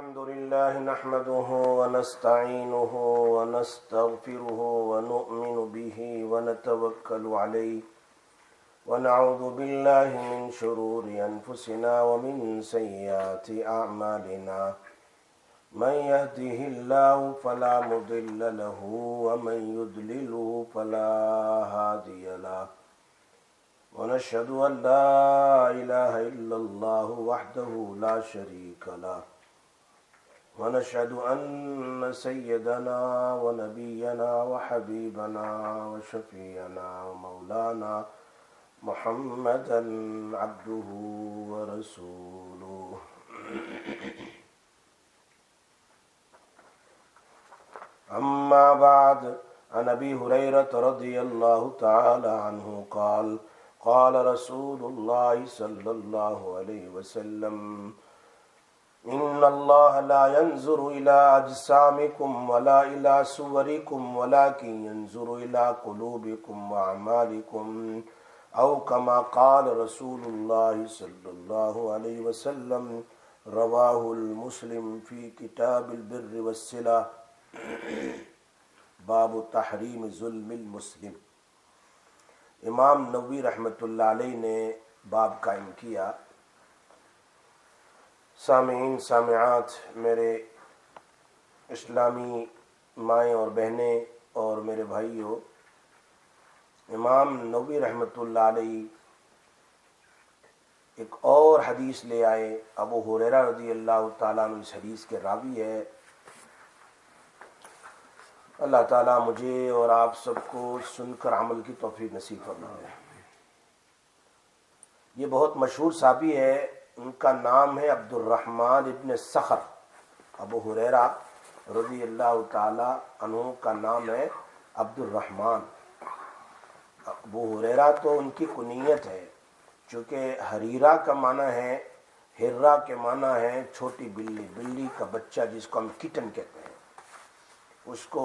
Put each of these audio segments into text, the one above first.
الحمد لله نحمده ونستعينه ونستغفره ونؤمن به ونتوكل عليه ونعوذ بالله من شرور أنفسنا ومن سيئات أعمالنا من يهده الله فلا مضل له ومن يضلله فلا هادي له ونشهد أن لا إله إلا الله وحده لا شريك له ونشهد أن سيدنا ونبينا وحبيبنا وشفيعنا ومولانا محمدا عبده ورسوله أما بعد عن أبي هريرة رضي الله تعالى عنه قال قال رسول الله صلى الله عليه وسلم إن الله لا ينظر إلى أجسامكم ولا إلى صوركم ولكن ينظر إلى قلوبكم وأعمالكم أو كما قال رسول الله صلى الله عليه وسلم رواه المسلم في كتاب البر والصلة باب تحریم ظلم المسلم۔ امام نووی رحمۃ اللہ علیہ نے باب قائم کیا۔ سامعین سامعات، میرے اسلامی مائیں اور بہنیں اور میرے بھائیوں، امام نووی رحمۃ اللہ علیہ ایک اور حدیث لے آئے۔ ابو ہریرہ رضی اللہ تعالیٰ عنہ اس حدیث کے راوی ہے۔ اللہ تعالیٰ مجھے اور آپ سب کو سن کر عمل کی توفیق نصیب فرمائے۔ یہ بہت مشہور صحابی ہے، ان کا نام ہے عبد الرحمن ابن صخر۔ ابو ہریرہ رضی اللہ تعالیٰ عنہ کا نام ہے عبد الرحمن۔ ابو ہریرہ تو ان کی کنیت ہے، چونکہ حریرہ کا معنی ہے، ہرہ کے معنی ہے چھوٹی بلی، بلی کا بچہ جس کو ہم کٹن کہتے ہیں، اس کو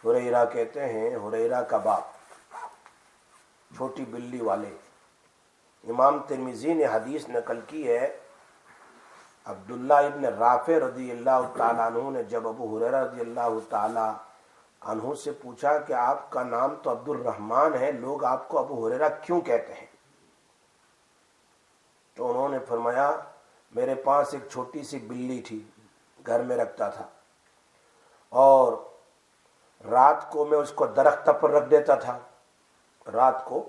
ہریرہ کہتے ہیں، ہریرہ کا باپ، چھوٹی بلی والے۔ امام ترمذی نے حدیث نقل کی ہے، عبداللہ ابن رافع رضی اللہ تعالیٰ عنہ نے جب ابو ہریرہ رضی اللہ تعالیٰ عنہ سے پوچھا کہ آپ کا نام تو عبد الرحمن ہے، لوگ آپ کو ابو ہریرہ کیوں کہتے ہیں؟ تو انہوں نے فرمایا میرے پاس ایک چھوٹی سی بلی تھی، گھر میں رکھتا تھا، اور رات کو میں اس کو درخت پر رکھ دیتا تھا، رات کو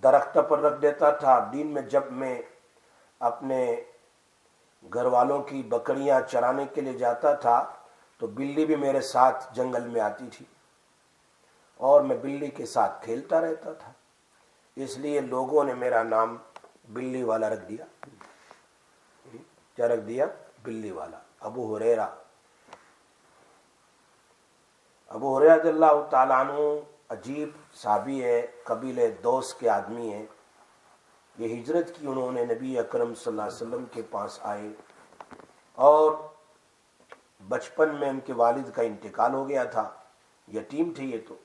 درخت پر رکھ دیتا تھا، دن میں جب میں اپنے گھر والوں کی بکریاں چرانے کے لیے جاتا تھا تو بلی بھی میرے ساتھ جنگل میں آتی تھی اور میں بلی کے ساتھ کھیلتا رہتا تھا، اس لیے لوگوں نے میرا نام بلی والا رکھ دیا۔ کیا رکھ دیا؟ بلی والا، ابو ہریرہ۔ ابو ہریرہ رضی اللہ تعالیٰ عنہ عجیب صحابی ہے، قبیلہ دوس کے آدمی ہیں۔ یہ ہجرت کی انہوں نے نبی اکرم صلی اللہ علیہ وسلم کے پاس آئے، اور بچپن میں ان کے والد کا انتقال ہو گیا تھا، یتیم تھے یہ تو،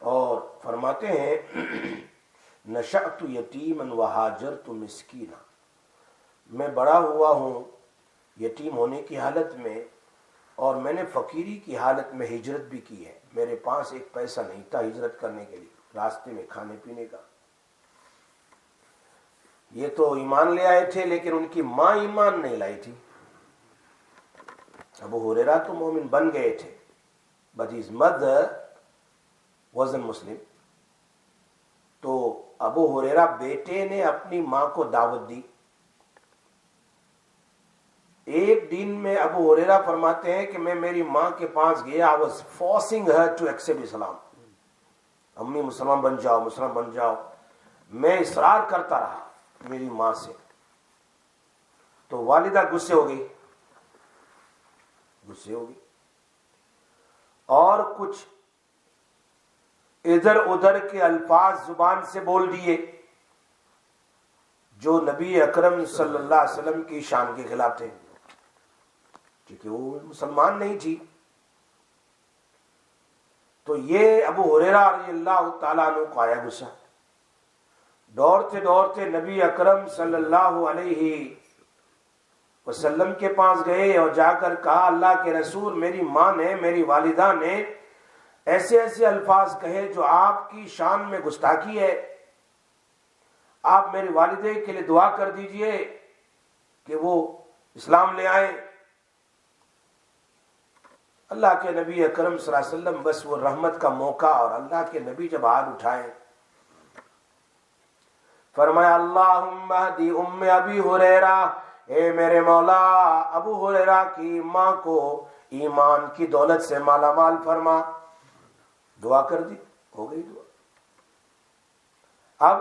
اور فرماتے ہیں نشأت یتیما وہاجرت مسکینا، میں بڑا ہوا ہوں یتیم ہونے کی حالت میں، اور میں نے فقیری کی حالت میں ہجرت بھی کی ہے، میرے پاس ایک پیسہ نہیں تھا ہجرت کرنے کے لیے، راستے میں کھانے پینے کا۔ یہ تو ایمان لے آئے تھے لیکن ان کی ماں ایمان نہیں لائی تھی۔ ابو ہریرہ تو مومن بن گئے تھے، but his mother wasn't Muslim۔ تو ابو ہریرہ بیٹے نے اپنی ماں کو دعوت دی۔ ایک دن میں ابو ہریرہ فرماتے ہیں کہ میں میری ماں کے پاس گیا، I was forcing her to accept Islam۔ امی مسلمان بن جاؤ، مسلمان بن جاؤ، میں اصرار کرتا رہا میری ماں سے، تو والدہ غصے ہو گئی، اور کچھ ادھر ادھر کے الفاظ زبان سے بول دیے جو نبی اکرم صلی اللہ علیہ وسلم کی شان کے خلاف تھے، کیونکہ وہ مسلمان نہیں تھی۔ تو یہ ابو ہریرہ رضی اللہ تعالیٰ عنہ کو آیا غصہ، دوڑتے دوڑتے نبی اکرم صلی اللہ علیہ وسلم کے پاس گئے اور جا کر کہا اللہ کے رسول میری ماں نے میری والدہ نے ایسے ایسے الفاظ کہے جو آپ کی شان میں گستاخی ہے، آپ میری والدہ کے لیے دعا کر دیجئے کہ وہ اسلام لے آئے۔ اللہ کے نبی اکرم صلی اللہ علیہ وسلم بس وہ رحمت کا موقع، اور اللہ کے نبی جب ہاتھ اٹھائے فرمایا اللہم اہدی ام ابی ہریرہ، اے میرے مولا ابو ہریرہ کی ماں کو ایمان کی دولت سے مالا مال فرما۔ دعا کر دی، ہو گئی دعا۔ اب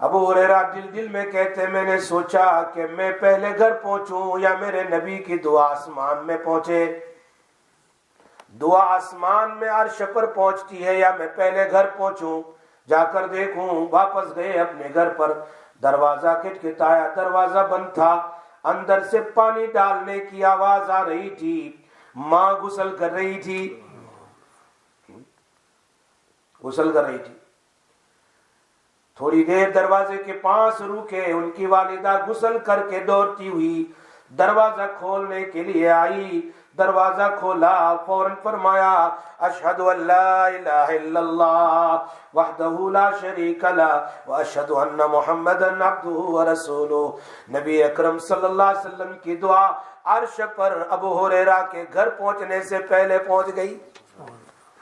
ابو ہریرہ دل میں کہتے میں نے سوچا کہ میں پہلے گھر پہنچوں یا میرے نبی کی دعا آسمان میں پہنچے، دعا آسمان میں عرش پر پہنچتی ہے یا میں پہلے گھر پہنچوں، جا کر دیکھوں۔ واپس گئے اپنے گھر پر، دروازہ کھٹکھٹایا، دروازہ بند تھا، اندر سے پانی ڈالنے کی آواز آ رہی تھی، ماں غسل کر رہی تھی، غسل کر رہی تھی۔ تھوڑی دیر دروازے کے پاس رکے، ان کی والدہ غسل کر کے دوڑتی ہوئی دروازہ کھولنے کے لیے آئی، دروازہ کھولا، فوراً فرمایا اشہد ان لا الہ الا اللہ وحدہ لا شریک لہ واشہد ان محمدا عبدہ ورسولہ۔ نبی اکرم صلی اللہ علیہ وسلم کی دعا عرش پر ابو ہریرہ کے گھر پہنچنے سے پہلے پہنچ گئی،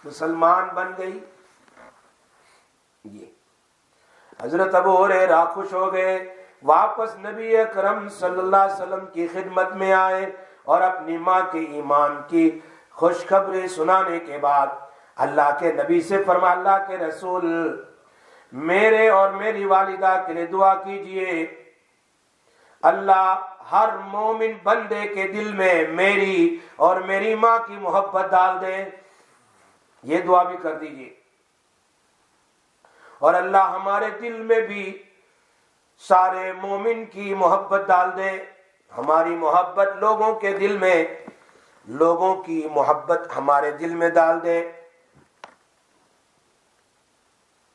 مسلمان بن گئی۔ یہ حضرت ابو ہریرہ خوش ہو گئے، واپس نبی اکرم صلی اللہ علیہ وسلم کی خدمت میں آئے اور اپنی ماں کے ایمان کی خوشخبری سنانے کے بعد اللہ کے نبی سے فرمایا اللہ کے رسول میرے اور میری والدہ کے لیے دعا کیجئے، اللہ ہر مومن بندے کے دل میں میری اور میری ماں کی محبت ڈال دے، یہ دعا بھی کر دیجئے، اور اللہ ہمارے دل میں بھی سارے مومن کی محبت ڈال دے، ہماری محبت لوگوں کے دل میں، لوگوں کی محبت ہمارے دل میں ڈال دے۔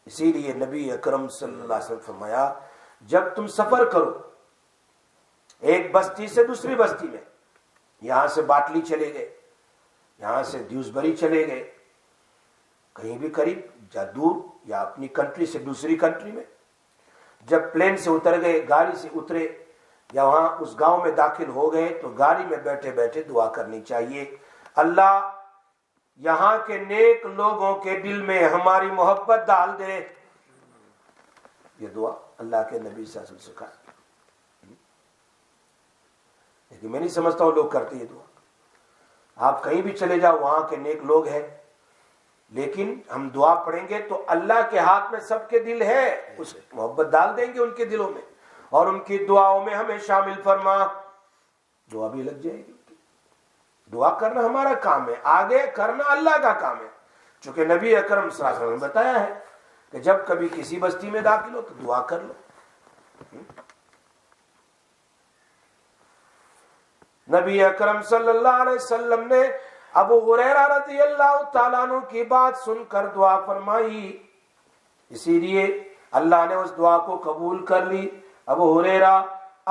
اسی لیے نبی اکرم صلی اللہ علیہ وسلم فرمایا جب تم سفر کرو ایک بستی سے دوسری بستی میں، یہاں سے باٹلی چلے گئے، یہاں سے دیوسبری چلے گئے، کہیں بھی قریب یا دور یا اپنی کنٹری سے دوسری کنٹری میں، جب پلین سے اتر گئے، گاڑی سے اترے یا وہاں اس گاؤں میں داخل ہو گئے تو گاڑی میں بیٹھے بیٹھے دعا کرنی چاہیے، اللہ یہاں کے نیک لوگوں کے دل میں ہماری محبت ڈال دے۔ یہ دعا اللہ کے نبی صلی اللہ علیہ وسلم سکھا، لیکن میں نہیں سمجھتا وہ لوگ کرتے یہ دعا۔ آپ کہیں بھی چلے جاؤ وہاں کے نیک لوگ ہیں، لیکن ہم دعا پڑھیں گے تو اللہ کے ہاتھ میں سب کے دل ہے، اس محبت ڈال دیں گے ان کے دلوں میں، اور ان کی دعاؤں میں ہمیں شامل فرما، دعا بھی لگ جائے گی۔ دعا کرنا ہمارا کام ہے، آگے کرنا اللہ کا کام ہے، چونکہ نبی اکرم صلی اللہ علیہ وسلم نے بتایا ہے کہ جب کبھی کسی بستی میں داخل ہو تو دعا کر لو۔ نبی اکرم صلی اللہ علیہ وسلم نے ابو ہریرہ رضی اللہ تعالیٰ عنہ کی بات سن کر دعا فرمائی، اسی لیے اللہ نے اس دعا کو قبول کر لی۔ ابو ہریرہ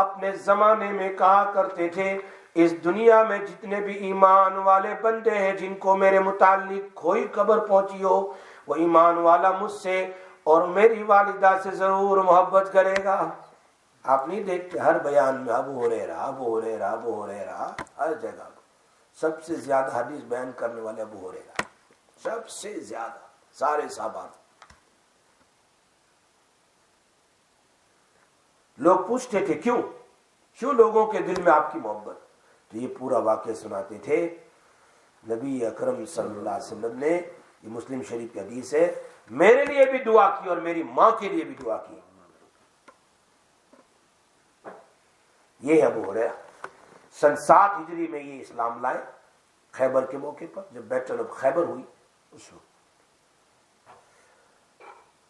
اپنے زمانے میں کہا کرتے تھے اس دنیا میں جتنے بھی ایمان والے بندے ہیں جن کو میرے متعلق کوئی خبر پہنچی ہو، وہ ایمان والا مجھ سے اور میری والدہ سے ضرور محبت کرے گا۔ آپ نہیں دیکھتے ہر بیان میں ابو ہریرہ ابو ہریرہ ابو ہریرہ، ہر جگہ سب سے زیادہ حدیث بیان کرنے والے ابو ہریرہ، سب سے زیادہ سارے صحابہ۔ لوگ پوچھتے تھے کیوں لوگوں کے دل میں آپ کی محبت، تو یہ پورا واقعہ سناتے تھے۔ نبی اکرم صلی اللہ علیہ وسلم نے، یہ مسلم شریف کی حدیث ہے، میرے لیے بھی دعا کی اور میری ماں کے لیے بھی دعا کی۔ یہ ہے ابو ہریرہ، سن 7 ہجری میں یہ اسلام لائے، خیبر کے موقع پر جب بیٹل آف خیبر ہوئی اس وقت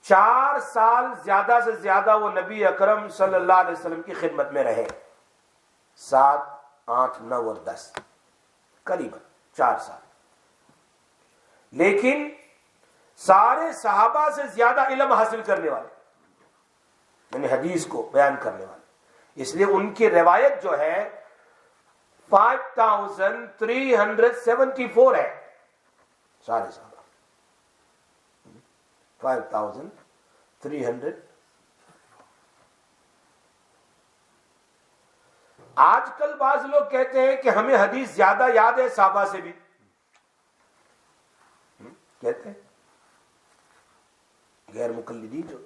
4 سال زیادہ سے زیادہ وہ نبی اکرم صلی اللہ علیہ وسلم کی خدمت میں رہے، 7 8 9 اور 10 قریباً 4 سال، لیکن سارے صحابہ سے زیادہ علم حاصل کرنے والے، یعنی حدیث کو بیان کرنے والے، اس لیے ان کی روایت جو ہے 5374 ہے سارے صحابہ 5300. آج کل بعض لوگ کہتے ہیں کہ ہمیں حدیث زیادہ یاد ہے صحابہ سے بھی، کہتے ہیں غیر مقلدین جو،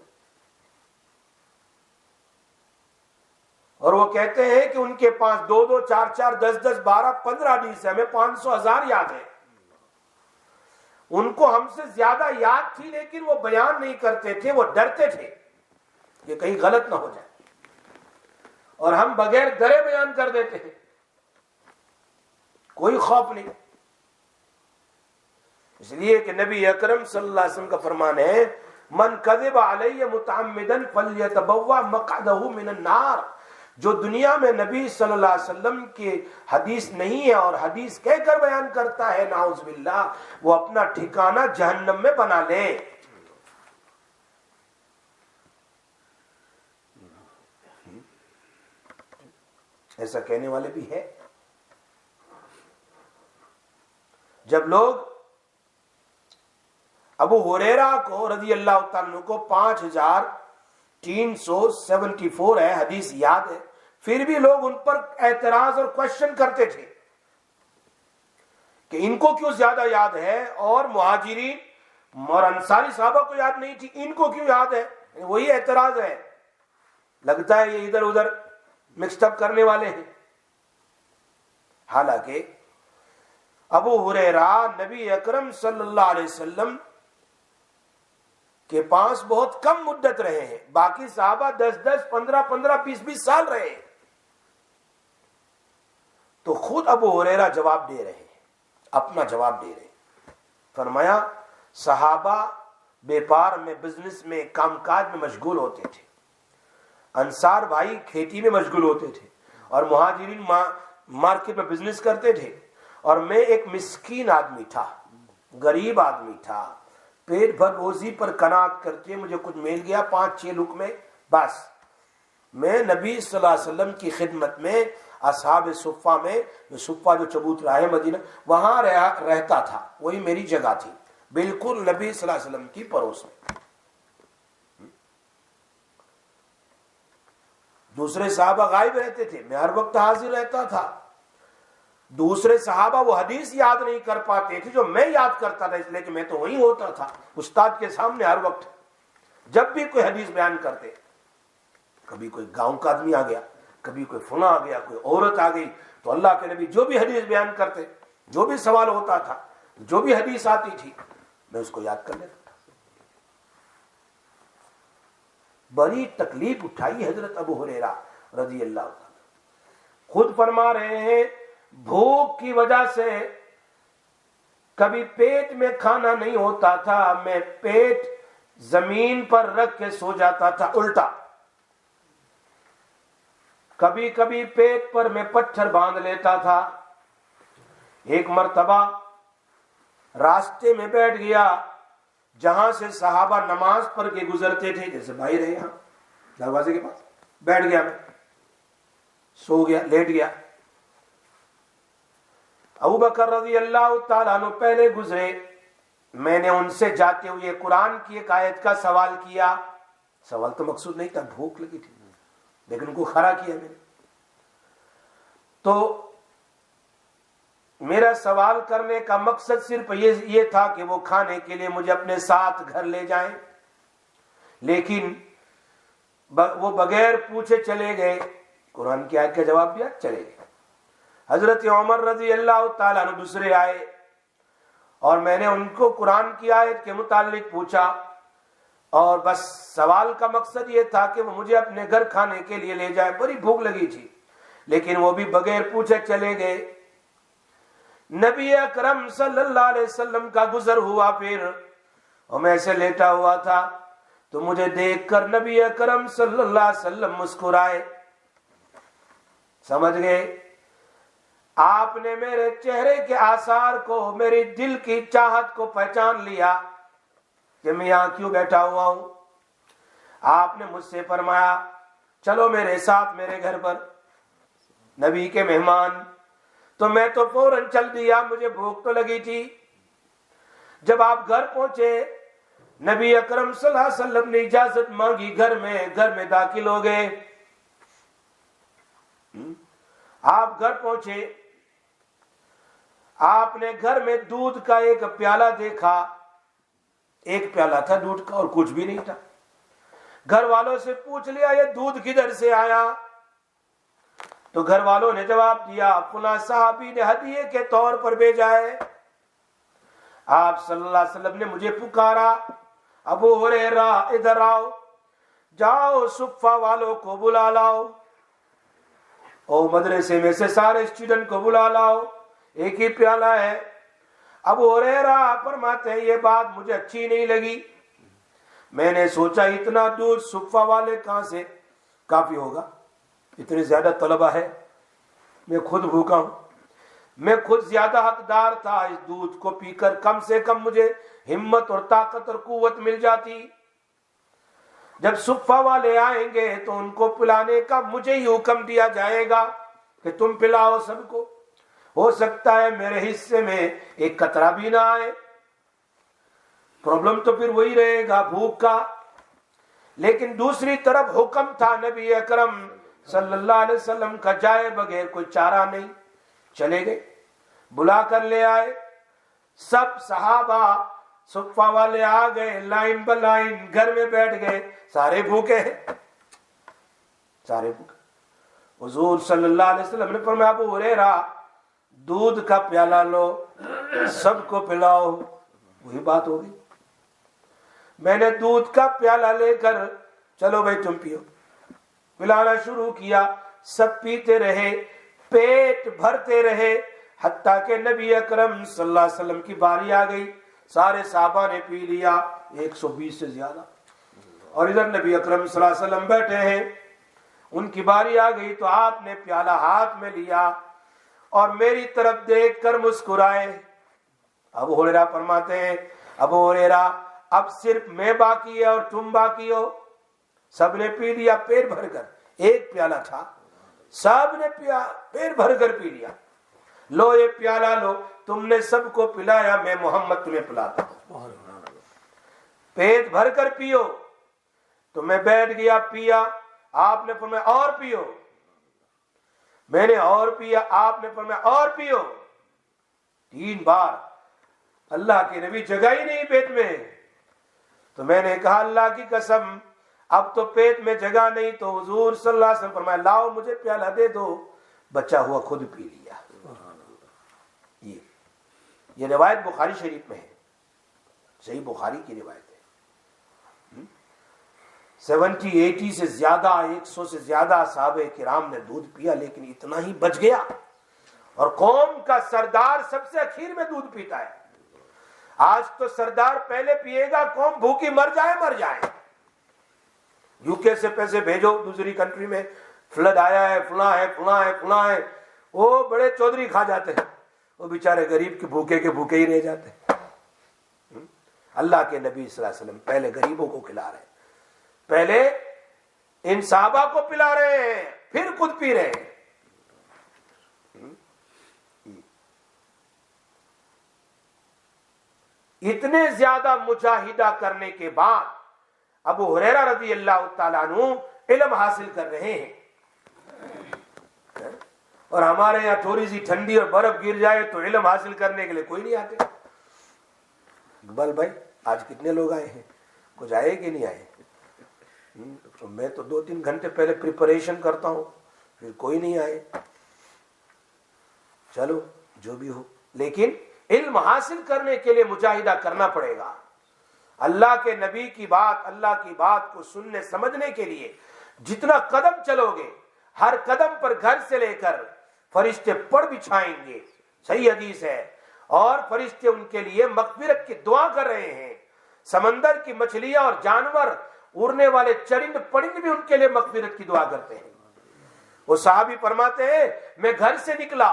اور وہ کہتے ہیں کہ ان کے پاس 2 2 4 4 10 10 12 15 حدیث ہے، ہمیں 500 1000 یاد ہے. ان کو ہم سے زیادہ یاد تھی لیکن وہ بیان نہیں کرتے تھے، وہ ڈرتے تھے کہ کہیں غلط نہ ہو جائے، اور ہم بغیر ڈرے بیان کر دیتے ہیں، کوئی خوف نہیں. اس لیے کہ نبی اکرم صلی اللہ علیہ وسلم کا فرمان ہے من کذب علی متعمدا فلیتبوأ مقعدہ من النار. جو دنیا میں نبی صلی اللہ علیہ وسلم کی حدیث نہیں ہے اور حدیث کہہ کر بیان کرتا ہے، نعوذ باللہ، وہ اپنا ٹھکانہ جہنم میں بنا لے. ایسا کہنے والے بھی ہے. جب لوگ ابو ہریرہ کو رضی اللہ تعالیٰ عنہ کو 5374 ہے حدیث یاد ہے، پھر بھی لوگ ان پر اعتراض اور کوشچن کرتے تھے کہ ان کو کیوں زیادہ یاد ہے، اور مہاجرین اور انصاری صحابہ کو یاد نہیں تھی، ان کو کیوں یاد ہے. وہی اعتراض ہے، لگتا ہے یہ ادھر ادھر مکسڈ اپ کرنے والے ہیں. حالانکہ ابو ہریرہ نبی اکرم صلی اللہ علیہ وسلم کے پاس بہت کم مدت رہے ہیں، باقی صحابہ 10 10 15 15 20 20 سال رہے ہیں. تو خود ابو ہریرہ جواب دے رہے ہیں، اپنا جواب دے رہے ہیں. فرمایا صحابہ بیپار میں، بزنس میں، کام کاج میں مشغول ہوتے تھے، انصار بھائی کھیتی میں مشغول ہوتے تھے، اور مہاجرین مارکیٹ میں بزنس کرتے تھے، اور میں ایک مسکین آدمی تھا، غریب آدمی تھا، پیٹ بھر روزی پر قناعت کرتے مجھے کچھ مل گیا 5-6 لقمے، بس میں نبی صلی اللہ علیہ وسلم کی خدمت میں اصحاب صفہ میں، صفہ جو چبوترا ہے مدینہ، وہاں رہتا تھا، وہی میری جگہ تھی، بالکل نبی صلی اللہ علیہ وسلم کی پڑوس میں. دوسرے صحابہ غائب رہتے تھے، میں ہر وقت حاضر رہتا تھا. دوسرے صحابہ وہ حدیث یاد نہیں کر پاتے تھے جو میں یاد کرتا تھا، اس لیے کہ میں تو وہیں ہوتا تھا استاد کے سامنے ہر وقت. جب بھی کوئی حدیث بیان کرتے، کبھی کوئی گاؤں کا آدمی آ گیا، کبھی کوئی فلاں آ گیا، کوئی عورت آ گئی، تو اللہ کے نبی جو بھی حدیث بیان کرتے، جو بھی سوال ہوتا تھا، جو بھی حدیث آتی تھی، میں اس کو یاد کر لیتا تھا. بڑی تکلیف اٹھائی حضرت ابو ہریرہ رضی اللہ عنہ. خود فرما رہے ہیں بھوک کی وجہ سے کبھی پیٹ میں کھانا نہیں ہوتا تھا، میں پیٹ زمین پر رکھ کے سو جاتا تھا الٹا. کبھی کبھی پیٹ پر میں پتھر باندھ لیتا تھا. ایک مرتبہ راستے میں بیٹھ گیا جہاں سے صحابہ نماز پڑھ کے گزرتے تھے، جیسے بھائی رہے یہاں دروازے کے پاس، بیٹھ گیا، میں سو گیا، لیٹ گیا. ابو بکر رضی اللہ تعالیٰ عنہ پہلے گزرے، میں نے ان سے جاتے ہوئے قرآن کی ایک آیت کا سوال کیا. سوال تو مقصود نہیں تھا، بھوک لگی تھی، لیکن ان کو کھڑا کیا میں نے. تو میرا سوال کرنے کا مقصد صرف یہ تھا کہ وہ کھانے کے لیے مجھے اپنے ساتھ گھر لے جائیں، لیکن وہ بغیر پوچھے چلے گئے. قرآن کی آیت کا جواب دیا، چلے گئے. حضرت عمر رضی اللہ تعالیٰ عنہ دوسرے آئے، اور میں نے ان کو قرآن کی آیت کے متعلق پوچھا، اور بس سوال کا مقصد یہ تھا کہ وہ مجھے اپنے گھر کھانے کے لیے لے جائیں. بڑی بھوک لگی تھی، لیکن وہ بھی بغیر پوچھے چلے گئے. نبی اکرم صلی اللہ علیہ وسلم کا گزر ہوا پھر، اور میں ایسے لیٹا ہوا تھا، تو مجھے دیکھ کر نبی اکرم صلی اللہ علیہ وسلم مسکرائے. سمجھ گئے آپ نے میرے چہرے کے آثار کو، میری دل کی چاہت کو پہچان لیا کہ میں یہاں کیوں بیٹھا ہوا ہوں. آپ نے مجھ سے فرمایا چلو میرے ساتھ میرے گھر پر، نبی کے مہمان۔ تو میں تو فوراً چل دیا، مجھے بھوک تو لگی تھی۔ جب آپ گھر پہنچے، نبی اکرم صلی اللہ علیہ وسلم نے اجازت مانگی، گھر میں داخل ہو گئے۔ آپ گھر پہنچے، آپ نے گھر میں دودھ کا ایک پیالہ دیکھا، ایک پیالہ تھا دودھ کا اور کچھ بھی نہیں تھا۔ گھر والوں سے پوچھ لیا یہ دودھ کدھر سے آیا؟ تو گھر والوں نے جواب دیا فلاں صحابی نے ہدیے کے طور پر بھیجا ہے۔ آپ صلی اللہ علیہ وسلم نے مجھے پکارا، ابو ہریرہ ادھر آؤ، جاؤ صفہ والوں کو بلا لاؤ، او مدرسے میں سے سارے اسٹوڈنٹ کو بلا لاؤ، ایک ہی پیالہ ہے۔ ابو ہریرہ فرماتے ہیں یہ بات مجھے اچھی نہیں لگی، میں نے سوچا اتنا دودھ صفہ والے کہاں سے کافی ہوگا، اتنے زیادہ طلبہ ہے، میں خود بھوکا ہوں، میں خود زیادہ حقدار تھا، اس دودھ کو پی کر کم سے کم مجھے ہمت اور طاقت اور قوت مل جاتی۔ جب صفہ والے آئیں گے تو ان کو پلانے کا مجھے ہی حکم دیا جائے گا کہ تم پلاؤ سب کو، ہو سکتا ہے میرے حصے میں ایک قطرہ بھی نہ آئے، پرابلم تو پھر وہی رہے گا بھوک کا۔ لیکن دوسری طرف حکم تھا نبی اکرم صلی اللہ علیہ وسلم کا، جائے بغیر کوئی چارہ نہیں۔ چلے گئے، بلا کر لے آئے، سب صحابہ صفہ والے آ گئے، لائن بہ لائن گھر میں بیٹھ گئے، سارے بھوکے ہیں، سارے بھوکے۔ حضور صلی اللہ علیہ وسلم نے فرمایا ابو ہریرہ دودھ کا پیالہ لو، سب کو پلاؤ، وہی بات ہوگی۔ میں نے دودھ کا پیالہ لے کر چلو بھائی تم پیو، پلانا شروع کیا، سب پیتے رہے، پیٹ بھرتے رہے، حتیٰ کہ نبی اکرم صلی اللہ علیہ وسلم کی باری آ گئی، سارے صحابہ نے پی لیا، 120 سے زیادہ، اور ادھر نبی اکرم صلی اللہ علیہ وسلم بیٹھے ہیں، ان کی باری آ گئی تو آپ نے پیالہ ہاتھ میں لیا اور میری طرف دیکھ کر مسکرائے۔ ابو ہریرہ فرماتے ہیں ابو ہریرہ اب صرف میں باقی ہے اور تم باقی ہو، سب نے پی لیا پیٹ بھر کر، ایک پیالہ تھا، سب نے پیٹ بھر کر پی لیا، لو یہ پیالہ لو، تم نے سب کو پلایا، میں محمد تمہیں پلاتا ہوں، پیٹ بھر کر پیو۔ تو میں بیٹھ گیا، پیا، آپ نے فرمایا اور پیو، میں نے اور پیا، آپ نے فرمایا اور پیو، 3 بار۔ اللہ کے نبی جگہ ہی نہیں پیٹ میں، تو میں نے کہا اللہ کی قسم اب تو پیٹ میں جگہ نہیں، تو حضور صلی اللہ علیہ وسلم فرمایا لاؤ مجھے پیالہ دے دو، بچا ہوا خود پی لیا۔ یہ روایت بخاری شریف میں ہے، صحیح بخاری کی روایت ہے۔ 70-80 سے زیادہ، 100 سے زیادہ صحابہ کرام نے دودھ پیا، لیکن اتنا ہی بچ گیا، اور قوم کا سردار سب سے اخیر میں دودھ پیتا ہے۔ آج تو سردار پہلے پیے گا، قوم بھوکی مر جائے۔ یو کے سے پیسے بھیجو دوسری کنٹری میں، فلڈ آیا ہے، فلاں ہے، وہ بڑے چودھری کھا جاتے ہیں، وہ بیچارے غریب کے بھوکے ہی رہ جاتے ہیں۔ اللہ کے نبی صلی اللہ علیہ وسلم پہلے غریبوں کو کھلا رہے ہیں، پہلے ان صحابہ کو پلا رہے ہیں، پھر خود پی رہے ہیں۔ اتنے زیادہ مجاہدہ کرنے کے بعد ابو ہریرہ رضی اللہ تعالیٰ عنہ علم حاصل کر رہے ہیں، اور ہمارے یہاں تھوڑی سی ٹھنڈی اور برف گر جائے تو علم حاصل کرنے کے لیے کوئی نہیں آتے۔ اقبال بھائی آج کتنے لوگ آئے ہیں، کچھ آئے کہ نہیں آئے؟ تو میں تو 2-3 گھنٹے پہلے پریپریشن کرتا ہوں، پھر کوئی نہیں آئے۔ چلو جو بھی ہو، لیکن علم حاصل کرنے کے لیے مجاہدہ کرنا پڑے گا۔ اللہ کے نبی کی بات، اللہ کی بات کو سننے سمجھنے کے لیے جتنا قدم چلو گے، ہر قدم پر گھر سے لے کر فرشتے پڑ بچھائیں گے، صحیح حدیث ہے، اور فرشتے ان کے لیے مغفرت کی دعا کر رہے ہیں۔ سمندر کی مچھلیاں اور جانور، اڑنے والے چرند پرند بھی ان کے لیے مغفرت کی دعا کرتے ہیں۔ وہ صحابی فرماتے ہیں میں گھر سے نکلا،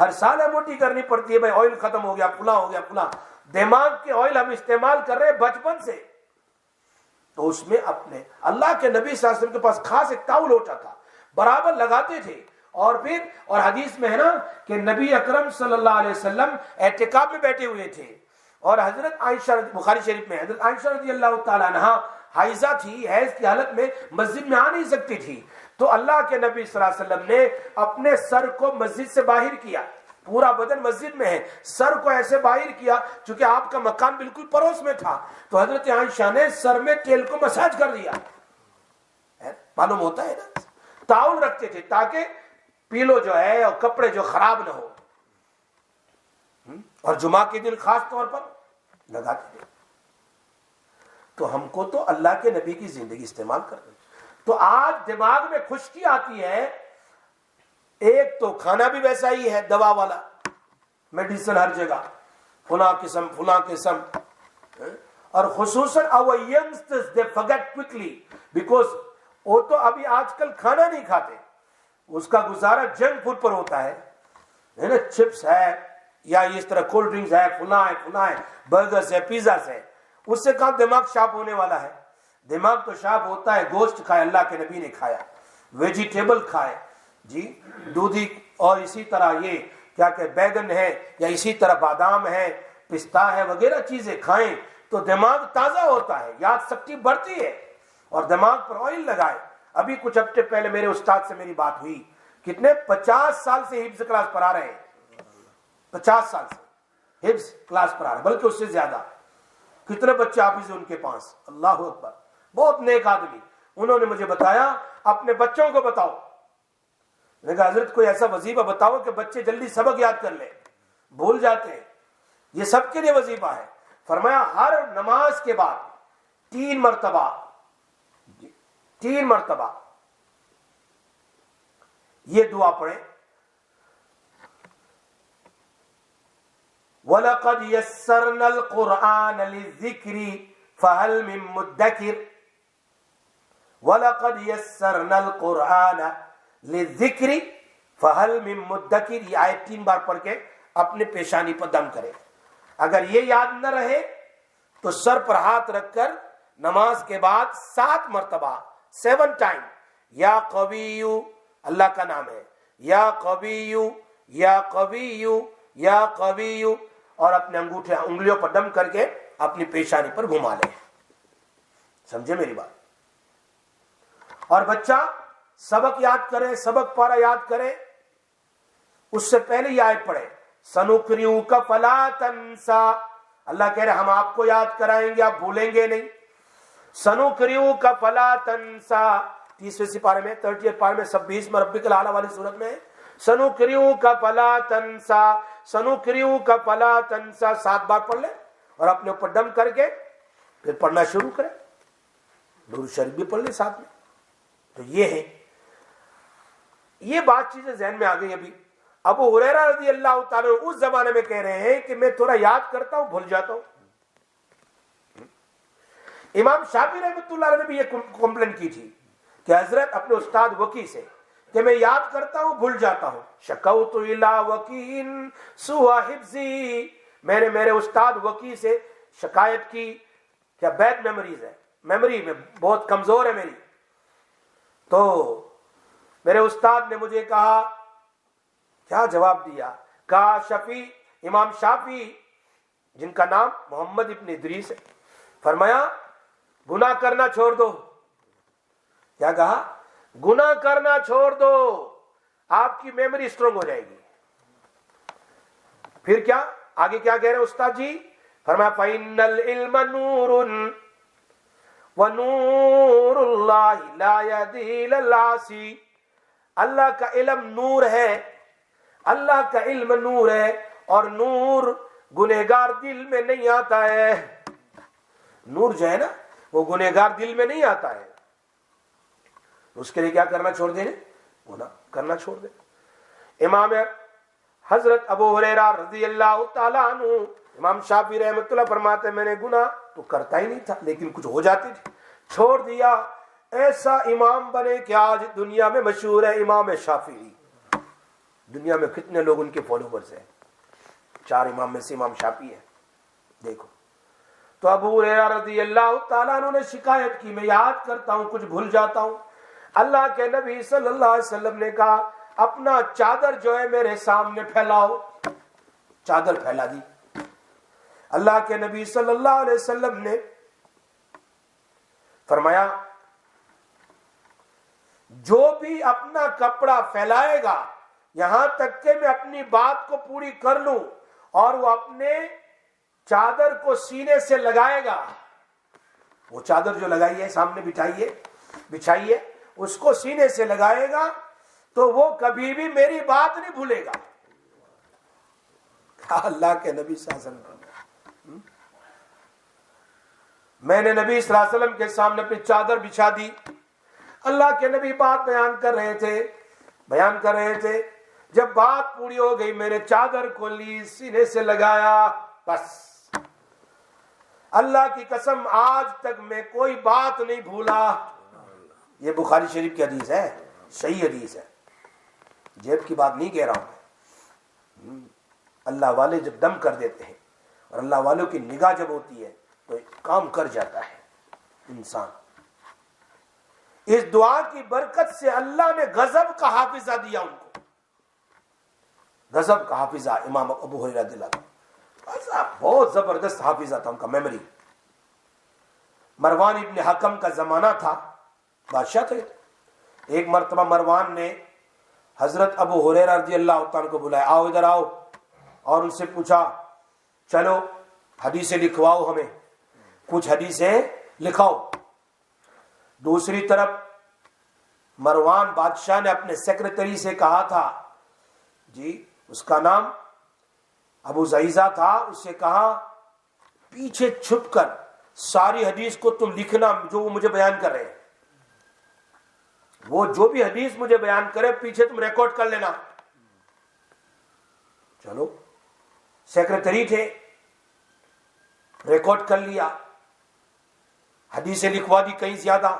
ہر سال ایم او ٹی کرنی پڑتی ہے، بھائی آئل ختم ہو گیا، فلاں ہو گیا فلاں. دماغ کے آئل ہم استعمال کر رہے ہیں بچپن سے. تو اس میں اپنے اللہ کے نبی صلی اللہ علیہ وسلم کے پاس خاص ایک تاول ہوتا تھا، برابر لگاتے تھے. اور حدیث میں ہے نا کہ نبی اکرم صلی اللہ علیہ وسلم اعتکاف میں بیٹھے ہوئے تھے، اور حضرت عائشہ، بخاری شریف میں حضرت عائشہ رضی اللہ تعالیٰ عنہا حائضہ تھی، حیض کی حالت میں مسجد میں آ نہیں سکتی تھی. تو اللہ کے نبی صلی اللہ علیہ وسلم نے اپنے سر کو مسجد سے باہر کیا، پورا بدن مسجد میں ہے، سر کو ایسے باہر کیا چونکہ آپ کا مکان بالکل پڑوس میں تھا. تو حضرت عائشہ نے سر میں تیل کو مساج کر دیا. معلوم ہوتا ہے نا، تعاون رکھتے تھے تاکہ پیلو جو ہے اور کپڑے جو خراب نہ ہو. اور جمعہ کے دن خاص طور پر لگاتے تھے. تو ہم کو تو اللہ کے نبی کی زندگی استعمال کرتے. تو آج دماغ میں خشکی آتی ہے، ایک تو کھانا بھی ویسا ہی ہے دوا والا، میڈیسن ہر جگہ فلاں قسم. اور خصوصاً our youngsters they forget quickly because وہ تو ابھی آج کل کھانا نہیں کھاتے، اس کا گزارا جنک فوڈ پر ہوتا ہے نا، چپس ہے یا اس طرح کولڈ ڈرنکس ہے، فلاں ہے، برگرز ہے، پیزاز ہے. اس سے کہاں دماغ شارپ ہونے والا ہے. دماغ تو شارپ ہوتا ہے، گوشت کھائے، اللہ کے نبی نے کھایا، ویجیٹیبل کھائے جی، دودھی، اور اسی طرح یہ کیا کہ بیگن ہے یا اسی طرح بادام ہے، پستہ ہے، وغیرہ چیزیں کھائیں تو دماغ تازہ ہوتا ہے، یاد شکتی بڑھتی ہے. اور دماغ پر آئل لگائے. ابھی کچھ ہفتے پہلے میرے استاد سے میری بات ہوئی، کتنے 50 سال سے حفظ کلاس پڑھا رہے ہیں، 50 سال سے حفظ کلاس پڑھا رہے، بلکہ اس سے زیادہ. کتنے بچے حافظ ہیں ان کے پاس، اللہ اکبر، بہت نیک آدمی. انہوں نے مجھے بتایا اپنے بچوں کو بتاؤ. میں نے کہا حضرت کوئی ایسا وظیفہ بتاؤ کہ بچے جلدی سبق یاد کر لیں، بھول جاتے ہیں. یہ سب کے لیے وظیفہ ہے. فرمایا ہر نماز کے بعد 3 مرتبہ یہ دعا پڑھیں، وَلَقَدْ يَسَّرْنَا الْقُرْآنَ لِلذِّكْرِ فَهَلْ مِن مُدَّكِرٍ. وَلَقَدْ يَسَّرْنَا الْقُرْآنَ لِلذِّكْرِ فَهَلْ مِن مُدَّكِرٍ. یہ آیت 3 بار پڑھ کے اپنے پیشانی پر دم کرے. اگر یہ یاد نہ رہے تو سر پر ہاتھ رکھ کر نماز کے بعد 7 مرتبہ 7 ٹائم یا قویو، اللہ کا نام ہے، یا قویو یا قویو یا قویو، اور اپنے انگلیوں پر دم کر کے اپنی پیشانی پر گھما لیں. سمجھے میری بات؟ اور بچہ سبق یاد کرے، سبق پارا یاد کرے، اس سے پہلے یہ آیت پڑھے، سَنُقْرِئُكَ فَلَا تَنْسَى. اللہ کہہ رہے ہم آپ کو یاد کرائیں گے، آپ بھولیں گے نہیں. سَنُقْرِئُكَ فَلَا تَنْسَى 30ویں سپارے میں 30 پارے میں 26 میں ربک الاعلیٰ والی صورت میں سَنُقْرِئُكَ فَلَا تَنْسَى، سَنُقْرِئُكَ فَلَا تَنْسَى 7 بار پڑھ لیں اور اپنے اوپر دم کر کے پھر پڑھنا شروع کریں. درود شریف بھی پڑھ لیں ساتھ میں. تو یہ ہے، یہ بات چیزیں ذہن میں آ گئی. ابھی ابو ہریرہ رضی اللہ تعالیٰ اس زمانے میں کہہ رہے ہیں کہ میں تھوڑا یاد کرتا ہوں بھول جاتا ہوں. امام شافعی رحمۃ اللہ علیہ نے بھی یہ کمپلین کی تھی کہ حضرت اپنے استاد وکی سے کہ میں یاد کرتا ہوں بھول جاتا ہوں. شکوت الی وکیع سوء حفظی، میں نے میرے استاد وکی سے شکایت کی کہ بیڈ میموریز ہے، میموری میں بہت کمزور ہے میری. تو میرے استاد نے مجھے کہا، کیا جواب دیا؟ کہا شفیع، امام شافعی جن کا نام محمد ابن ادریس ہے، فرمایا گناہ کرنا چھوڑ دو. کیا کہا؟ گناہ کرنا چھوڑ دو، آپ کی میموری اسٹرانگ ہو جائے گی. پھر کیا آگے کیا کہہ رہے استاد جی؟ فرمایا فَإِنَّ الْعِلْمَ نُورٌ وَنُورُ اللَّهِ لَا يَهْدِي إِلَى الْعَاصِي. اللہ کا علم نور ہے، اللہ کا علم نور ہے، اور نور گنہگار دل میں نہیں آتا ہے. نور جو ہے نا وہ گنہگار دل میں نہیں آتا ہے. اس کے لیے کیا کرنا چھوڑ دیں؟ گناہ کرنا چھوڑ دیں. امام حضرت ابو ہریرہ رضی اللہ تعالیٰ عنہ، امام شافعی رحمۃ اللہ فرماتے ہیں میں نے گناہ تو کرتا ہی نہیں تھا لیکن کچھ ہو جاتی تھی، چھوڑ دیا. ایسا امام بنے کہ آج دنیا میں مشہور ہے امام شافعی. دنیا میں کتنے لوگ ان کے فالوورز ہیں؟ 4 امام میں سے امام شافعی ہے. دیکھو تو ابو ہریرہ رضی اللہ تعالیٰ عنہ نے شکایت کی، میں یاد کرتا ہوں کچھ بھول جاتا ہوں. اللہ کے نبی صلی اللہ علیہ وسلم نے کہا اپنا چادر جو ہے میرے سامنے پھیلاؤ. چادر پھیلا دی. اللہ کے نبی صلی اللہ علیہ وسلم نے فرمایا جو بھی اپنا کپڑا پھیلائے گا یہاں تک کہ میں اپنی بات کو پوری کر لوں اور وہ اپنے چادر کو سینے سے لگائے گا، وہ چادر جو لگائی ہے سامنے بچھائیے اس کو سینے سے لگائے گا تو وہ کبھی بھی میری بات نہیں بھولے گا. اللہ کے نبی صلی اللہ علیہ وسلم، میں نے نبی صلی اللہ علیہ وسلم کے سامنے اپنی چادر بچھا دی. اللہ کے نبی بات بیان کر رہے تھے. جب بات پوری ہو گئی میں نے چادر کو لی، سینے سے لگایا، بس اللہ کی قسم آج تک میں کوئی بات نہیں بھولا. یہ بخاری شریف کی حدیث ہے، صحیح حدیث ہے، جیب کی بات نہیں کہہ رہا ہوں. اللہ والے جب دم کر دیتے ہیں اور اللہ والوں کی نگاہ جب ہوتی ہے تو کام کر جاتا ہے انسان. اس دعا کی برکت سے اللہ نے غضب کا حافظہ دیا ان کو. غضب کا حافظہ امام ابو ہریرہ رضی اللہ عنہ بہت زبردست حافظہ تھا ان کا، میموری. مروان ابن حکم کا زمانہ تھا، بادشاہ تھے. ایک مرتبہ مروان نے حضرت ابو ہریرہ رضی اللہ عنہ کو بلایا، آؤ ادھر آؤ، اور ان سے پوچھا چلو حدیثیں لکھواؤ، ہمیں کچھ حدیثیں لکھاؤ. دوسری طرف مروان بادشاہ نے اپنے سیکریٹری سے کہا تھا، جی اس کا نام ابو زعیزہ تھا، اس سے کہا پیچھے چھپ کر ساری حدیث کو تم لکھنا جو وہ مجھے بیان کر رہے ہیں. وہ جو بھی حدیث مجھے بیان کرے پیچھے تم ریکارڈ کر لینا. چلو سیکریٹری تھے، ریکارڈ کر لیا، حدیثیں لکھوا دی، کہیں زیادہ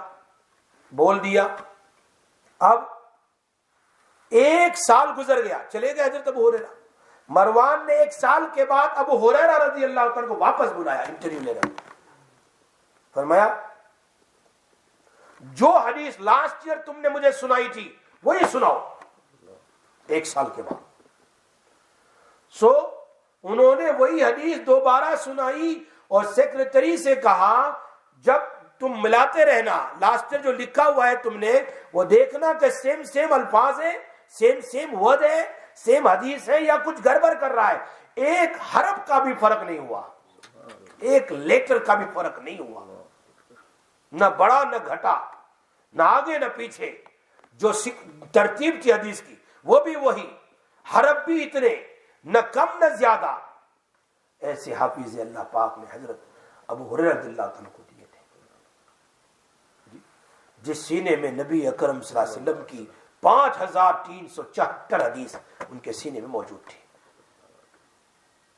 بول دیا. اب 1 سال گزر گیا، چلے گئے حضرت ابو ہریرہ. مروان نے 1 سال کے بعد ابو ہریرہ رضی اللہ عنہ کو واپس بلایا انٹرویو لے رہا. فرمایا جو حدیث لاسٹ ایئر تم نے مجھے سنائی تھی وہی سناؤ 1 سال کے بعد. انہوں نے وہی حدیث دوبارہ سنائی اور سیکریٹری سے کہا جب تم ملاتے رہنا، لاسٹ ایئر جو لکھا ہوا ہے تم نے وہ دیکھنا کہ سیم الفاظ ہے، سیم ورڈ ہے، سیم حدیث ہے یا کچھ گڑبڑ کر رہا ہے. 1 حرف کا بھی فرق نہیں ہوا، 1 لیٹر کا بھی فرق نہیں ہوا، نہ بڑا نہ گھٹا، نہ آگے نہ پیچھے. جو ترتیب تھی حدیث کی وہ بھی وہی، حرف بھی اتنے، نہ کم نہ زیادہ. ایسے حافظ اللہ پاک نے حضرت ابو ہریرہ رضی اللہ عنہ کو دیے تھے، جس سینے میں نبی اکرم صلی اللہ علیہ وسلم کی 5374 حدیث ان کے سینے میں موجود تھی.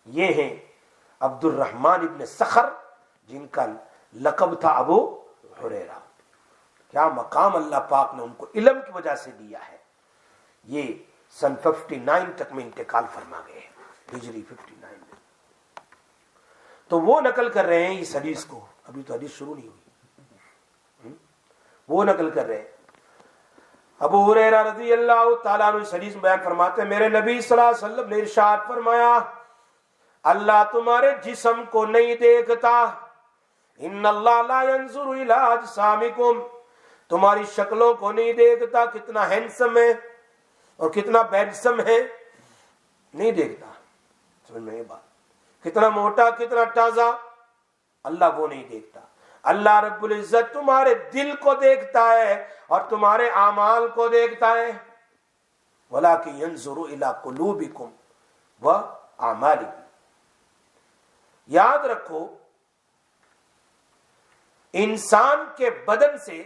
یہ ہیں عبد الرحمن ابن صخر جن کا لقب تھا ابو ہریرہ. کیا مقام اللہ پاک نے ان کو علم کی وجہ سے دیا ہے. یہ سن 59 تک میں انتقال فرما گئے ہیں، ہجری 59 میں. تو وہ نقل کر رہے ہیں اس حدیث کو، ابھی تو حدیث شروع نہیں ہوئی، وہ نقل کر رہے ہیں. ابو ہریرہ رضی اللہ تعالیٰ عنہ اس حدیث میں بیان فرماتے ہیں میرے نبی صلی اللہ علیہ وسلم نے ارشاد فرمایا اللہ تمہارے جسم کو نہیں دیکھتا، ان اللہ لا ينظر الى اجسامکم، تمہاری شکلوں کو نہیں دیکھتا کتنا ہینڈسم ہے اور کتنا بیڈسم ہے، نہیں دیکھتا. سمجھ میں یہ بات، کتنا موٹا کتنا تازہ، اللہ وہ نہیں دیکھتا. اللہ رب العزت تمہارے دل کو دیکھتا ہے اور تمہارے اعمال کو دیکھتا ہے. وَلَكِنْ يَنْظُرُ إِلَىٰ قُلُوبِكُمْ وَأَعْمَالِكُمْ. یاد رکھو انسان کے بدن سے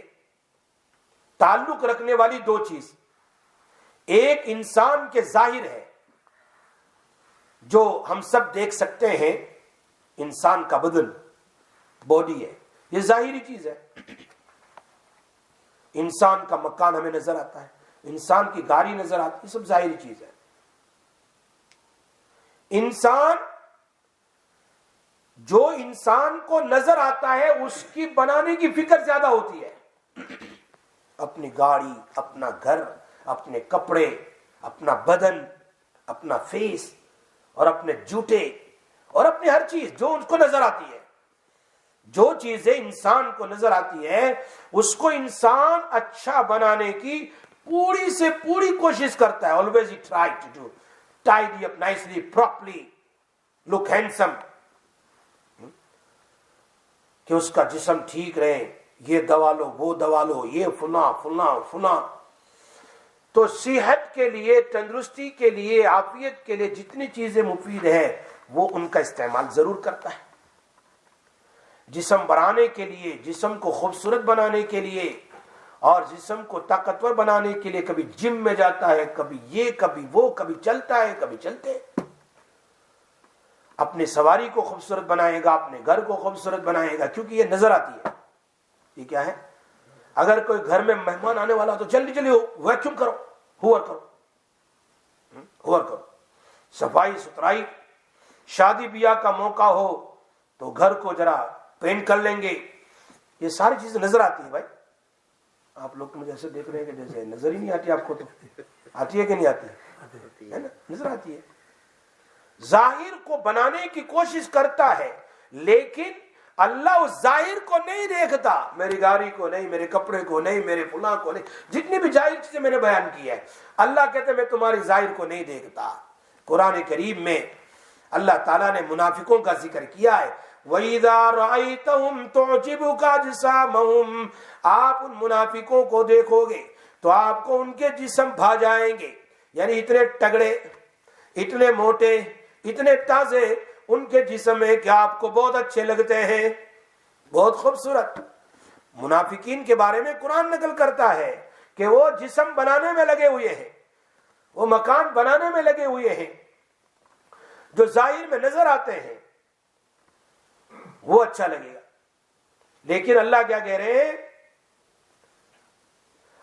تعلق رکھنے والی 2 چیز، ایک انسان کے ظاہر ہے جو ہم سب دیکھ سکتے ہیں، انسان کا بدن باڈی ہے، یہ ظاہری چیز ہے. انسان کا مکان ہمیں نظر آتا ہے، انسان کی گاڑی نظر آتی ہے، یہ سب ظاہری چیز ہے. انسان جو انسان کو نظر آتا ہے اس کی بنانے کی فکر زیادہ ہوتی ہے. اپنی گاڑی، اپنا گھر، اپنے کپڑے، اپنا بدن، اپنا فیس اور اپنے جوتے اور اپنی ہر چیز جو اس کو نظر آتی ہے. جو چیزیں انسان کو نظر آتی ہے اس کو انسان اچھا بنانے کی پوری سے پوری کوشش کرتا ہے. always he try to do tidy up nicely, properly, look handsome, کہ اس کا جسم ٹھیک رہے، یہ دوا لو، وہ دوا لو، یہ فلاں فلاں فلاں. تو صحت کے لیے، تندرستی کے لیے، عافیت کے لیے جتنی چیزیں مفید ہیں وہ ان کا استعمال ضرور کرتا ہے. جسم بڑھانے کے لیے، جسم کو خوبصورت بنانے کے لیے اور جسم کو طاقتور بنانے کے لیے کبھی جم میں جاتا ہے، کبھی یہ کبھی وہ، کبھی چلتا ہے کبھی چلتے. اپنی سواری کو خوبصورت بنائے گا، اپنے گھر کو خوبصورت بنائے گا، کیونکہ یہ نظر آتی ہے. یہ کیا ہے؟ اگر کوئی گھر میں مہمان آنے والا تو جلدی جلدی ویکیوم کرو، ہوور کرو، صفائی ستھرائی. شادی بیاہ کا موقع ہو تو گھر کو ذرا پینٹ کر لیں گے. یہ ساری چیزیں نظر آتی ہے. بھائی آپ لوگ مجھے ایسے دیکھ رہے ہیں کہ جیسے نظر ہی نہیں آتی. آپ کو تو آتی ہے کہ نہیں آتی ہے نا؟ نظر آتی ہے. ظاہر کو بنانے کی کوشش کرتا ہے لیکن اللہ اس ظاہر کو نہیں دیکھتا. میری گاڑی کو نہیں، میرے کپڑے کو نہیں، میرے فلاں کو نہیں، جتنی بھی ظاہر چیزیں میں نے بیان کی ہے اللہ کہتے ہیں میں تمہاری ظاہر کو نہیں دیکھتا. قرآن کریم میں اللہ تعالیٰ نے منافقوں کا ذکر کیا ہے. وَإِذَا رَأَيْتَهُمْ تُعْجِبُكَ أَجْسَامُهُمْ، آپ ان منافقوں کو دیکھو گے تو آپ کو ان کے جسم بھا جائیں گے. یعنی اتنے تگڑے، اتنے موٹے، اتنے تازے ان کے جسم ہے کہ آپ کو بہت اچھے لگتے ہیں، بہت خوبصورت. منافقین کے بارے میں قرآن نقل کرتا ہے کہ وہ جسم بنانے میں لگے ہوئے ہیں، وہ مکان بنانے میں لگے ہوئے ہیں. جو ظاہر میں نظر آتے ہیں وہ اچھا لگے گا. لیکن اللہ کیا کہہ رہے ہیں؟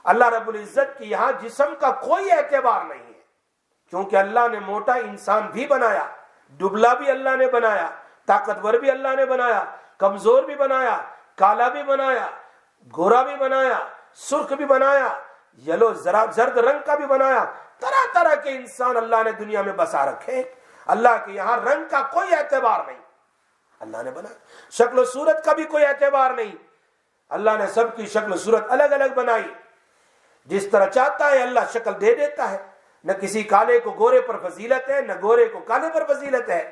اللہ رب العزت کی یہاں جسم کا کوئی اعتبار نہیں ہے، کیونکہ اللہ نے موٹا انسان بھی بنایا، دبلا بھی اللہ نے بنایا، طاقتور بھی اللہ نے بنایا، کمزور بھی بنایا، کالا بھی بنایا، گورا بھی بنایا، سرخ بھی بنایا، یلو زرد رنگ کا بھی بنایا. طرح طرح کے انسان اللہ نے دنیا میں بسا رکھے. اللہ کے یہاں رنگ کا کوئی اعتبار نہیں، اللہ نے بنایا. شکل و صورت کا بھی کوئی اعتبار نہیں، اللہ نے سب کی شکل و صورت الگ الگ بنائی. جس طرح چاہتا ہے اللہ شکل دے دیتا ہے. نہ کسی کالے کو گورے پر فضیلت ہے، نہ گورے کو کالے پر فضیلت ہے،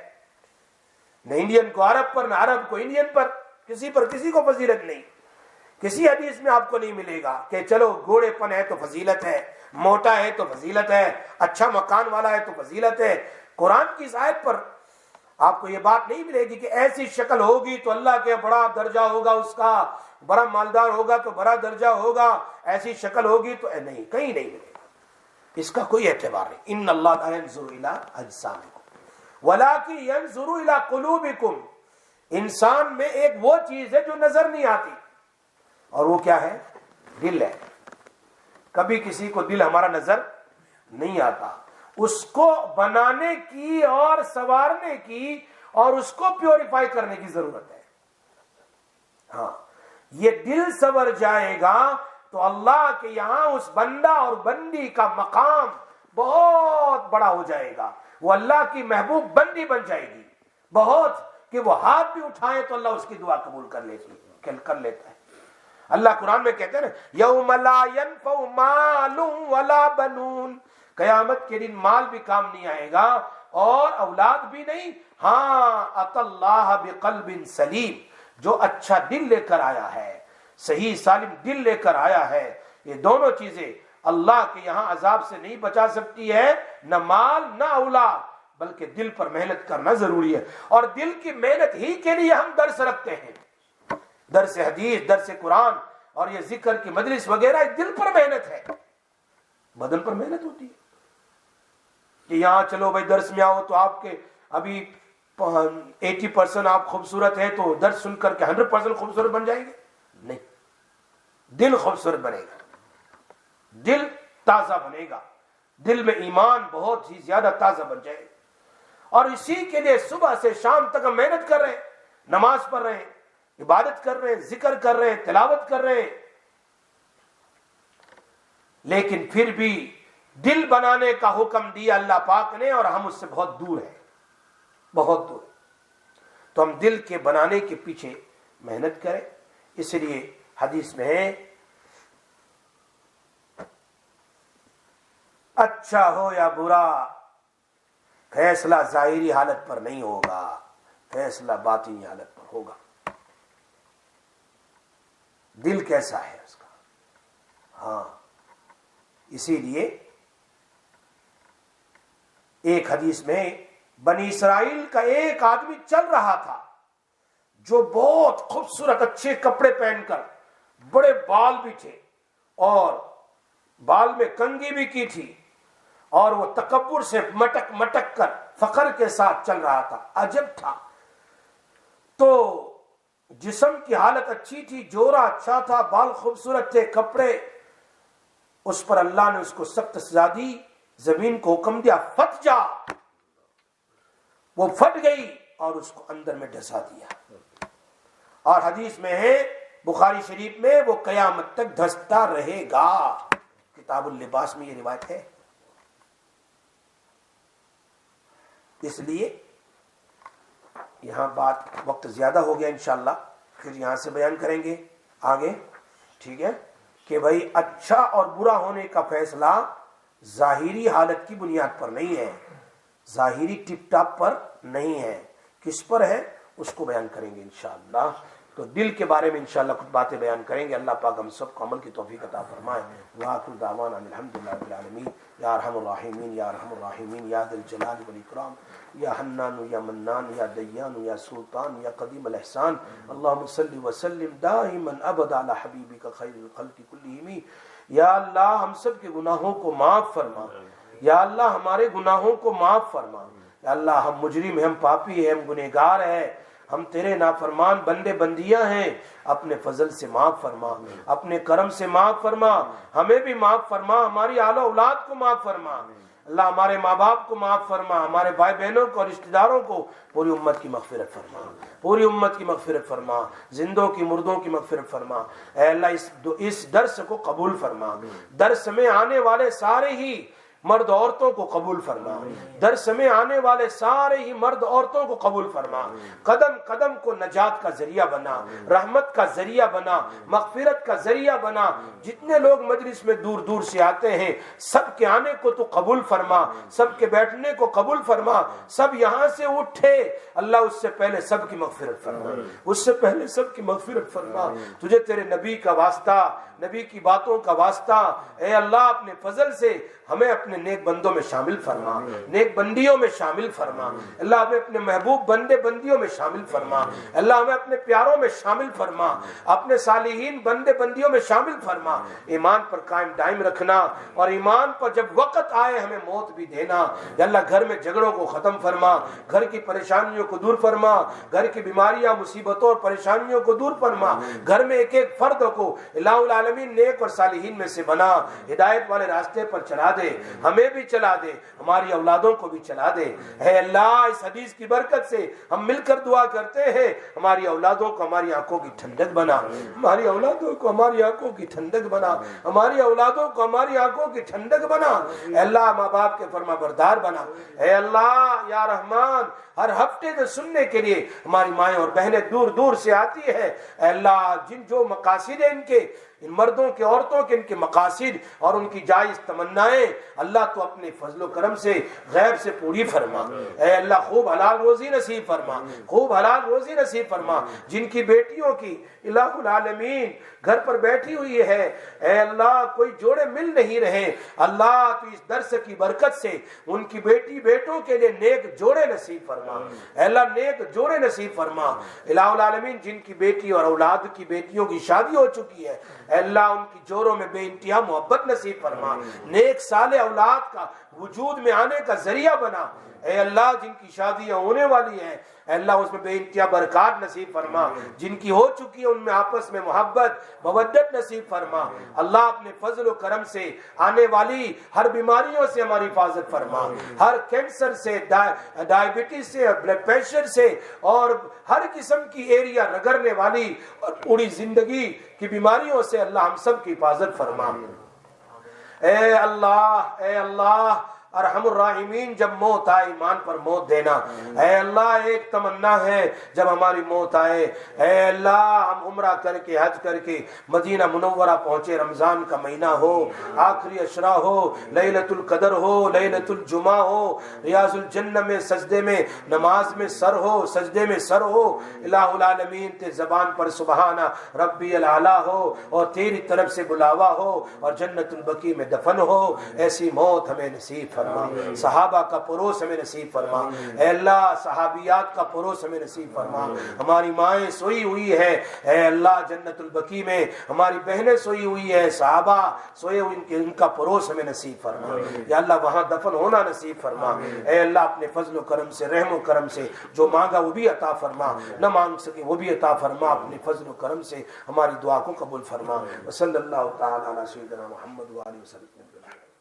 نہ انڈین کو عرب پر، نہ عرب کو انڈین پر. کسی پر کسی کو فضیلت نہیں. کسی حدیث میں آپ کو نہیں ملے گا کہ چلو گھوڑے پن ہے تو فضیلت ہے، موٹا ہے تو فضیلت ہے، اچھا مکان والا ہے تو فضیلت ہے. قرآن کی اس آیت پر آپ کو یہ بات نہیں ملے گی کہ ایسی شکل ہوگی تو اللہ کے بڑا درجہ ہوگا، اس کا بڑا مالدار ہوگا تو بڑا درجہ ہوگا، ایسی شکل ہوگی تو نہیں، کہیں نہیں ملے گا. اس کا کوئی اعتبار نہیں. ان اللہ لا ينظر الى اجسامکم ولکن ينظر الى قلوبکم. انسان میں ایک وہ چیز ہے جو نظر نہیں آتی اور وہ کیا ہے؟ دل ہے. کبھی کسی کو دل ہمارا نظر نہیں آتا. اس کو بنانے کی اور سنوارنے کی اور اس کو پیوریفائی کرنے کی ضرورت ہے. ہاں یہ دل سنور جائے گا تو اللہ کے یہاں اس بندہ اور بندی کا مقام بہت بڑا ہو جائے گا. وہ اللہ کی محبوب بندی بن جائے گی بہت، کہ وہ ہاتھ بھی اٹھائے تو اللہ اس کی دعا قبول کر لیتا ہے. اللہ قرآن میں کہتے ہیں نا یوم لا ينفع مال ولا بنون، قیامت کے دن مال بھی کام نہیں آئے گا اور اولاد بھی نہیں. ہاں ات اللہ بقلب سلیم، جو اچھا دل لے کر آیا ہے، صحیح سالم دل لے کر آیا ہے. یہ دونوں چیزیں اللہ کے یہاں عذاب سے نہیں بچا سکتی ہے، نہ مال نہ اولاد، بلکہ دل پر محنت کرنا ضروری ہے. اور دل کی محنت ہی کے لیے ہم درس رکھتے ہیں، درس حدیث، درس قرآن اور یہ ذکر کی مجلس وغیرہ. دل پر محنت ہے، بدن پر محنت ہوتی ہے. کہ یہاں چلو بھائی درس میں آؤ تو آپ کے ابھی 80% آپ خوبصورت ہیں تو درس سن کر کے 100% خوبصورت بن جائیں گے؟ نہیں. دل خوبصورت بنے گا، دل تازہ بنے گا، دل میں ایمان بہت ہی زیادہ تازہ بن جائے گا. اور اسی کے لیے صبح سے شام تک ہم محنت کر رہے ہیں، نماز پڑھ رہے ہیں، عبادت کر رہے ہیں، ذکر کر رہے ہیں، تلاوت کر رہے ہیں، لیکن پھر بھی دل بنانے کا حکم دیا اللہ پاک نے اور ہم اس سے بہت دور ہیں، بہت دور۔ تو ہم دل کے بنانے کے پیچھے محنت کریں۔ اس لیے حدیث میں ہے اچھا ہو یا برا فیصلہ ظاہری حالت پر نہیں ہوگا، فیصلہ باطنی حالت پر ہوگا۔ دل کیسا ہے اس کا، ہاں اسی لیے ایک حدیث میں بنی اسرائیل کا ایک آدمی چل رہا تھا جو بہت خوبصورت اچھے کپڑے پہن کر، بڑے بال بھی تھے اور بال میں کنگھی بھی کی تھی، اور وہ تکبر سے مٹک مٹک کر فخر کے ساتھ چل رہا تھا، عجب تھا۔ تو جسم کی حالت اچھی تھی، جوڑا اچھا تھا، بال خوبصورت تھے، کپڑے، اس پر اللہ نے اس کو سخت سزا دی، زمین کو حکم دیا پھٹ جا، وہ پھٹ گئی اور اس کو اندر میں ڈسا دیا۔ اور حدیث میں ہے بخاری شریف میں وہ قیامت تک دھستا رہے گا، کتاب اللباس میں یہ روایت ہے۔ اس لیے یہاں بات وقت زیادہ ہو گیا، انشاءاللہ پھر یہاں سے بیان کریں گے آگے، ٹھیک ہے، کہ بھائی اچھا اور برا ہونے کا فیصلہ ظاہری حالت کی بنیاد پر نہیں ہے، ظاہری ٹپ ٹاپ پر نہیں ہے، کس پر ہے اس کو بیان کریں گے انشاءاللہ۔ تو دل کے بارے میں انشاءاللہ کچھ باتیں بیان کریں گے، اللہ پاک ہم سب کو عمل کی توفیق عطا فرمائے۔ وآخر دعوانا الحمدللہ رب العالمین۔ یا ارحم الراحمین یا ارحم الراحمین یا ذی الجلال والاکرام یا حنان یا منان یا دیان یا سلطان یا قدیم الاحسان، اللہم صلی وسلم دائما ابدا علی حبیبک خیر الخلق کلہم۔ یا اللہ ہم سب کے گناہوں کو معاف فرما، یا اللہ ہمارے گناہوں کو معاف فرما، یا اللہ ہم مجرم ہیں، ہم پاپی ہیں، ہم گنہگار ہیں، ہم تیرے نافرمان بندے بندیاں ہیں، اپنے فضل سے معاف فرما، اپنے کرم سے معاف فرما، ہمیں بھی معاف فرما، ہماری آل و اولاد کو معاف فرما، اللہ ہمارے ماں باپ کو معاف فرما، ہمارے بھائی بہنوں کو اور رشتہ داروں کو، پوری امت کی مغفرت فرما، پوری امت کی مغفرت فرما، زندوں کی مردوں کی مغفرت فرما۔ اے اللہ اس درس کو قبول فرما، درس میں آنے والے سارے ہی مرد عورتوں کو قبول فرما، درس میں آنے والے سارے ہی مرد عورتوں کو قبول فرما، قدم قدم کو نجات کا ذریعہ بنا، رحمت کا ذریعہ بنا، مغفرت کا ذریعہ بنا۔ جتنے لوگ مجلس میں دور دور سے آتے ہیں سب کے آنے کو تو قبول فرما، سب کے بیٹھنے کو قبول فرما، سب یہاں سے اٹھے اللہ اس سے پہلے سب کی مغفرت فرما، اس سے پہلے سب کی مغفرت فرما۔ تجھے تیرے نبی کا واسطہ، نبی کی باتوں کا واسطہ، اے اللہ اپنے فضل سے ہمیں اپنے نیک بندوں میں شامل فرما، نیک بندیوں میں شامل فرما، اللہ ہمیں اپنے محبوب بندے بندیوں میں شامل فرما، اللہ ہمیں اپنے پیاروں میں شامل فرما، اپنے صالحین بندے بندیوں میں شامل فرما۔ ایمان پر قائم دائم رکھنا، اور ایمان پر جب وقت آئے ہمیں موت بھی دینا۔ یا اللہ گھر میں جھگڑوں کو ختم فرما، گھر کی پریشانیوں کو دور فرما، گھر کی بیماریاں مصیبتوں اور پریشانیوں کو دور فرما، گھر میں ایک ایک فرد کو الہ العالمین نیک اور صالحین میں سے بنا، ہدایت والے راستے پر چلا دے، ہمیں بھی چلا دے، ہماری اولادوں کو بھی چلا دے۔ اے اللہ اس حدیث کی برکت سے ہم مل کر دعا کرتے ہیں، ہماری اولادوں کو ہماری آنکھوں کی ٹھنڈک بنا، ہماری اولادوں کو ہماری آنکھوں کی ٹھنڈک بنا، ہماری اولادوں کو ہماری آنکھوں کی ٹھنڈک بنا۔ اے اللہ ماں باپ کے فرما بردار بنا۔ اے اللہ یا رحمان ہر ہفتے میں سننے کے لیے ہماری مائیں اور بہنیں دور دور سے آتی ہے، اے اللہ جن جو مقاصد ہیں ان کے، ان مردوں کے عورتوں کے، ان کے مقاصد اور ان کی جائز تمنائیں اللہ تو اپنے فضل و کرم سے غیب سے پوری فرما۔ اے اللہ خوب حلال روزی نصیب فرما، خوب حلال روزی نصیب فرما۔ جن کی بیٹیوں کی الہ العالمین گھر پر بیٹھی ہوئی ہے، اے اللہ کوئی جوڑے مل نہیں رہے، اللہ تو اس درس کی برکت سے ان کی بیٹی بیٹوں کے لیے نیک جوڑے نصیب فرما، اے اللہ نیک جوڑے نصیب فرما۔ الہ العالمین جن کی بیٹی اور اولاد کی بیٹیوں کی شادی ہو چکی ہے، اے اللہ ان کی جوڑوں میں بے انتہا محبت نصیب فرما، نیک صالح اولاد کا وجود میں آنے کا ذریعہ بنا۔ اے اللہ جن کی شادیاں ہونے والی ہیں اے اللہ اس میں بے انتہا برکات نصیب فرما، جن کی ہو چکی ہے ان میں آپس میں محبت مودت نصیب فرما۔ اللہ اپنے فضل و کرم سے آنے والی ہر بیماریوں سے ہماری حفاظت فرما، ہر کینسر سے، ڈائبٹیز سے، بلڈ پریشر سے اور ہر قسم کی ایریا رگڑنے والی اور پوری زندگی کی بیماریوں سے اللہ ہم سب کی حفاظت فرما۔ اے اللہ ارحم الراحمین، جب موت آئے ایمان پر موت دینا۔ اے اللہ ایک تمنا ہے جب ہماری موت آئے اے اللہ ہم عمرہ کر کے حج کر کے مدینہ منورہ پہنچے، رمضان کا مہینہ ہو، آخری عشرہ ہو، لیلۃ القدر ہو، لیلۃ الجمعہ ہو، ریاض الجنہ میں سجدے میں نماز میں سر ہو، سجدے میں سر ہو، الہ العالمین تے زبان پر سبحانہ ربی الاعلیٰ ہو اور تیری طرف سے بلاوا ہو اور جنت البقیع میں دفن ہو۔ ایسی موت ہمیں نصیب فرما، صحابہ کا پروس ہمیں نصیب فرما، اے اللہ صحابیات کا پروس ہمیں نصیب فرما۔ ہماری مائیں سوئی ہوئی ہے اے اللہ جنت البقیع میں، ہماری بہنیں سوئی ہوئی ہے، صحابہ سوئے ہوئے ان کا پروس ہمیں نصیب فرما یا اللہ، وہاں دفن ہونا نصیب فرما۔ اے اللہ اپنے فضل و کرم سے، رحم و کرم سے جو مانگا وہ بھی عطا فرما، نہ مانگ سکے وہ بھی عطا فرما، اپنے فضل و کرم سے ہماری دعا کو قبول فرما۔ صلی اللہ تعالی علی سیدنا محمد وآلہ وسلم۔